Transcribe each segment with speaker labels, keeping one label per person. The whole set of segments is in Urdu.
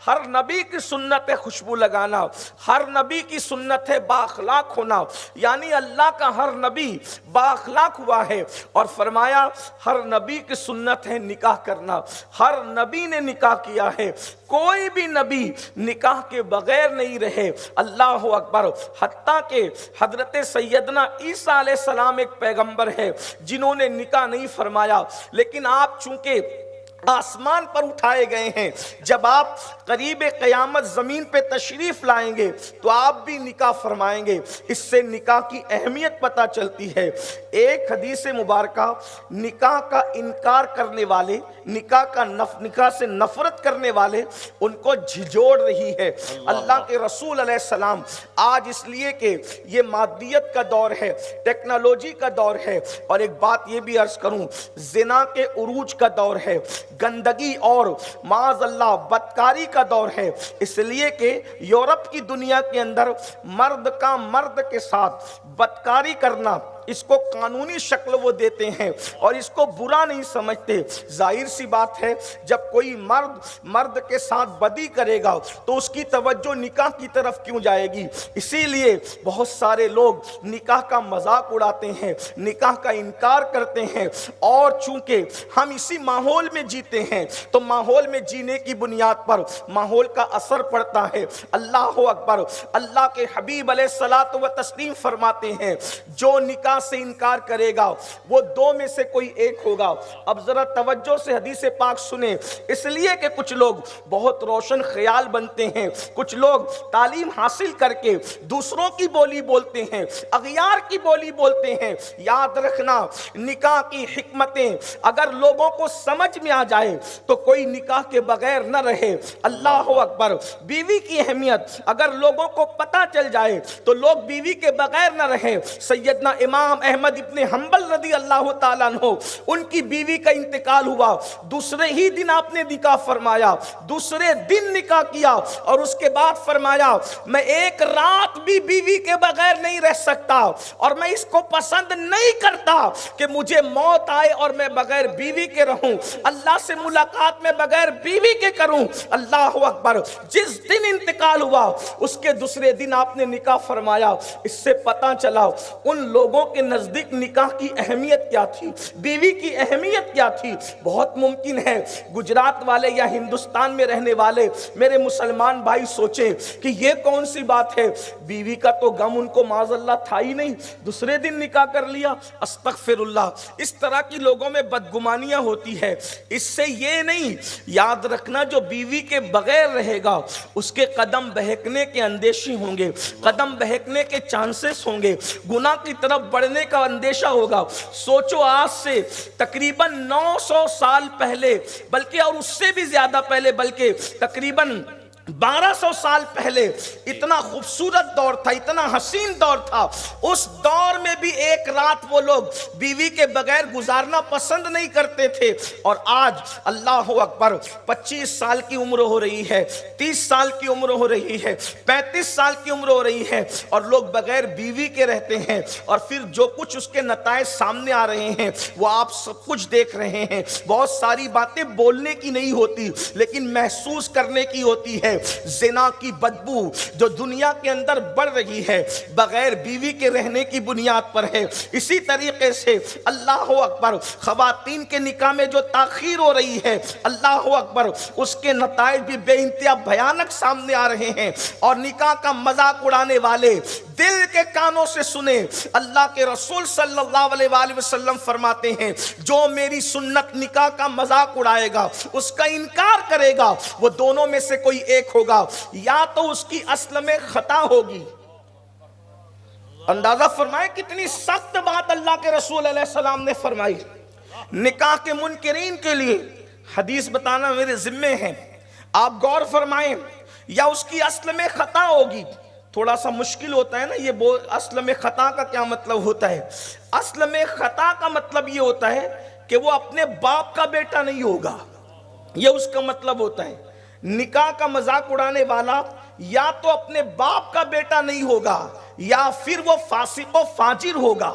Speaker 1: ہر نبی کی سنت ہے خوشبو لگانا، ہر نبی کی سنت ہے با اخلاق ہونا، یعنی اللہ کا ہر نبی با اخلاق ہوا ہے، اور فرمایا ہر نبی کی سنت ہے نکاح کرنا، ہر نبی نے نکاح کیا ہے، کوئی بھی نبی نکاح کے بغیر نہیں رہے۔ اللہ اکبر۔ حتیٰ کہ حضرت سیدنا عیسیٰ علیہ السلام ایک پیغمبر ہے جنہوں نے نکاح نہیں فرمایا، لیکن آپ چونکہ آسمان پر اٹھائے گئے ہیں، جب آپ قریب قیامت زمین پہ تشریف لائیں گے تو آپ بھی نکاح فرمائیں گے۔ اس سے نکاح کی اہمیت پتہ چلتی ہے۔ ایک حدیث مبارکہ نکاح کا انکار کرنے والے، نکاح سے نفرت کرنے والے ان کو جھجوڑ رہی ہے۔ اللہ کے رسول علیہ السلام آج اس لیے کہ یہ مادیت کا دور ہے، ٹیکنالوجی کا دور ہے، اور ایک بات یہ بھی عرض کروں، زنا کے عروج کا دور ہے، گندگی اور معاذ اللہ بدکاری کا دور ہے، اس لیے کہ یورپ کی دنیا کے اندر مرد کا مرد کے ساتھ بدکاری کرنا، اس کو قانونی شکل وہ دیتے ہیں اور اس کو برا نہیں سمجھتے۔ ظاہر سی بات ہے جب کوئی مرد کے ساتھ بدی کرے گا تو اس کی توجہ نکاح کی طرف کیوں جائے گی؟ اسی لیے بہت سارے لوگ نکاح کا مذاق اڑاتے ہیں، نکاح کا انکار کرتے ہیں، اور چونکہ ہم اسی ماحول میں جیتے ہیں تو ماحول میں جینے کی بنیاد پر ماحول کا اثر پڑتا ہے۔ اللہ اکبر۔ اللہ کے حبیب علیہ الصلاۃ والتسلیم فرماتے ہیں جو نکاح سے انکار کرے گا وہ دو میں سے کوئی ایک ہوگا۔ اب ذرا توجہ سے حدیث پاک سنیں، اس لیے کہ کچھ لوگ بہت روشن خیال بنتے ہیں، کچھ لوگ تعلیم حاصل کر کے دوسروں کی بولی بولتے ہیں، اغیار کی بولی بولتے ہیں۔ یاد رکھنا نکاح کی حکمتیں اگر لوگوں کو سمجھ میں آ جائے تو کوئی نکاح کے بغیر نہ رہے۔ اللہ اکبر۔ بیوی کی اہمیت اگر لوگوں کو پتہ چل جائے تو لوگ بیوی کے بغیر نہ رہیں۔ سیدنا امام احمد ابن حنبل رضی اللہ تعالیٰ عنہ، ان کی بیوی کا انتقال ہوا، دوسرے ہی دن آپ نے نکاح فرمایا، دوسرے دن نکاح کیا، اور اس کے بعد فرمایا میں ایک رات بھی بیوی کے بغیر نہیں رہ سکتا، اور میں اس کو پسند نہیں کرتا کہ مجھے موت آئے اور میں بغیر بیوی کے رہوں، اللہ سے ملاقات میں بغیر بیوی کے کروں۔ اللہ اکبر۔ جس دن انتقال ہوا اس کے دوسرے دن آپ نے نکاح فرمایا۔ اس سے پتہ چلا ان لوگوں کے نزدیک نکاح کی اہمیت کیا تھی، بیوی کی اہمیت کیا تھی۔ بہت ممکن ہے گجرات والے یا ہندوستان میں رہنے والے میرے مسلمان بھائی سوچیں کہ یہ کون سی بات ہے، بیوی کا تو غم ان کو معاذ اللہ تھا ہی نہیں، دوسرے دن نکاح کر لیا۔ استغفر اللہ۔ اس طرح کی لوگوں میں بدگمانیاں ہوتی ہے۔ اس سے یہ نہیں، یاد رکھنا جو بیوی کے بغیر رہے گا اس کے قدم بہکنے کے اندیشی ہوں گے، قدم بہکنے کے چانسز ہوں گے، گناہ کی طرف بڑھنے کا اندیشہ ہوگا۔ سوچو آج سے تقریباً 900 سال پہلے، بلکہ اور اس سے بھی زیادہ پہلے، بلکہ تقریباً 1200 سال پہلے اتنا خوبصورت دور تھا، اتنا حسین دور تھا، اس دور میں بھی ایک رات وہ لوگ بیوی کے بغیر گزارنا پسند نہیں کرتے تھے۔ اور آج اللہ اکبر 25 سال کی عمر ہو رہی ہے، 30 سال کی عمر ہو رہی ہے، 35 سال کی عمر ہو رہی ہے، اور لوگ بغیر بیوی کے رہتے ہیں، اور پھر جو کچھ اس کے نتائج سامنے آ رہے ہیں وہ آپ سب کچھ دیکھ رہے ہیں۔ بہت ساری باتیں بولنے کی نہیں ہوتی لیکن محسوس کرنے کی ہوتی ہے۔ زنا کی بدبو جو دنیا کے اندر بڑھ رہی ہے بغیر بیوی کے رہنے کی بنیاد پر ہے۔ اسی طریقے سے اللہ اکبر خواتین کے نکاح میں جو تاخیر ہو رہی ہے، اللہ اکبر اس کے نتائج بھی بے انتہا بھیانک سامنے آ رہے ہیں، اور نکاح کا مذاق اڑانے والے دل کے کانوں سے سنیں۔ اللہ کے رسول صلی اللہ علیہ وآلہ وسلم فرماتے ہیں جو میری سنت نکاح کا مذاق اڑائے گا، اس کا انکار کرے گا، وہ دونوں میں سے کوئی ایک ہوگا، یا تو اس کی اصل میں خطا ہوگی۔ اندازہ فرمائیں کتنی سخت بات اللہ کے رسول علیہ السلام نے فرمائی۔ نکاح کے منکرین کے لیے حدیث بتانا میرے ذمے ہے، آپ غور فرمائیں، یا اس کی اصل میں خطا ہوگی۔ تھوڑا سا مشکل ہوتا ہے نا یہ اصل میں خطا کا کیا مطلب ہوتا ہے؟ اصل میں خطا کا مطلب یہ ہوتا ہے کہ وہ اپنے باپ کا بیٹا نہیں ہوگا، یہ اس کا مطلب ہوتا ہے۔ نکاح کا مذاق اڑانے والا یا تو اپنے باپ کا بیٹا نہیں ہوگا یا پھر وہ فاسق و فاجر ہوگا۔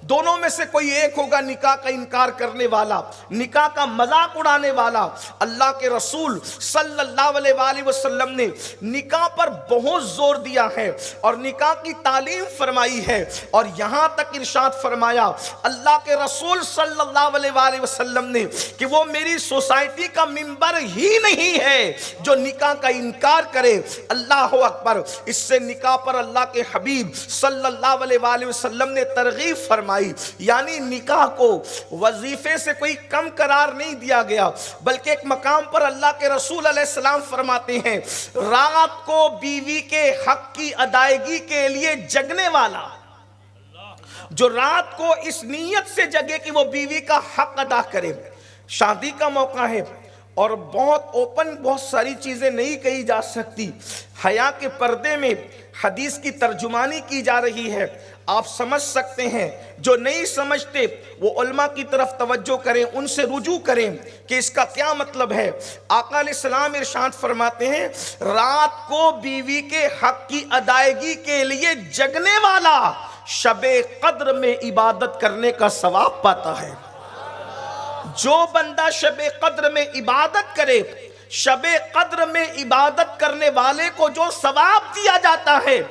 Speaker 1: دونوں میں سے کوئی ایک ہوگا نکاح کا انکار کرنے والا، نکاح کا مذاق اڑانے والا۔ اللہ کے رسول صلی اللہ علیہ وآلہ وسلم نے نکاح پر بہت زور دیا ہے اور نکاح کی تعلیم فرمائی ہے، اور یہاں تک ارشاد فرمایا اللہ کے رسول صلی اللہ علیہ وآلہ وسلم نے کہ وہ میری سوسائٹی کا ممبر ہی نہیں ہے جو نکاح کا انکار کرے۔ اللہ اکبر۔ اس سے نکاح پر اللہ کے حبیب صلی اللہ علیہ وآلہ وسلم نے ترغیب فرمائی، یعنی نکاح کو وظیفے سے کوئی کم قرار نہیں دیا گیا، بلکہ ایک مقام پر اللہ کے رسول علیہ السلام فرماتے ہیں رات کو بیوی کے حق کی ادائیگی کے لیے جگنے والا، جو رات کو اس نیت سے جگے کہ وہ بیوی کا حق ادا کرے۔ شادی کا موقع ہے اور بہت اوپن بہت ساری چیزیں نہیں کہی جا سکتی، حیا کے پردے میں حدیث کی ترجمانی کی جا رہی ہے، آپ سمجھ سکتے ہیں۔ جو نہیں سمجھتے وہ علماء کی طرف توجہ کریں، ان سے رجوع کریں کہ اس کا کیا مطلب ہے۔ آقا علیہ السلام ارشاد فرماتے ہیں رات کو بیوی کے حق کی ادائیگی کے لیے جگنے والا شب قدر میں عبادت کرنے کا ثواب پاتا ہے۔ جو بندہ شب قدر میں عبادت کرے، شب قدر میں عبادت کرنے والے کو جو ثواب دیا جاتا ہے،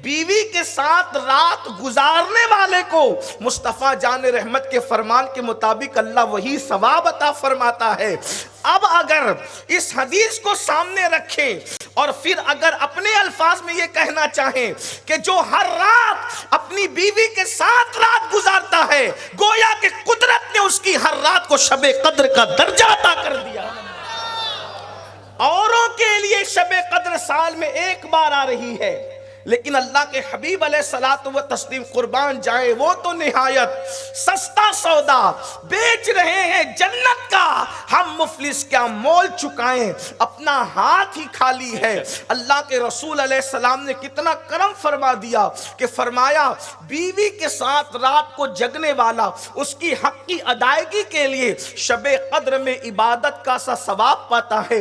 Speaker 1: بیوی کے ساتھ رات گزارنے والے کو مصطفیٰ جان رحمت کے فرمان کے مطابق اللہ وہی ثواب عطا فرماتا ہے۔ اب اگر اس حدیث کو سامنے رکھیں اور پھر اگر اپنے الفاظ میں یہ کہنا چاہیں کہ جو ہر رات اپنی بیوی کے ساتھ رات گزارتا ہے، گویا کہ قدرت نے اس کی ہر رات کو شب قدر کا درجہ عطا کر دیا۔ اوروں کے لیے شب قدر سال میں ایک بار آ رہی ہے، لیکن اللہ کے حبیب علیہ الصلوۃ والتسلیم قربان جائے وہ تو نہایت سستا سودا بیچ رہے ہیں جنت کا، ہم مفلس کیا مول چکائیں، اپنا ہاتھ ہی خالی ہے۔ اللہ کے رسول علیہ السلام نے کتنا کرم فرما دیا کہ فرمایا بیوی کے ساتھ رات کو جگنے والا اس کی حق کی ادائیگی کے لیے شب قدر میں عبادت کا سا ثواب پاتا ہے۔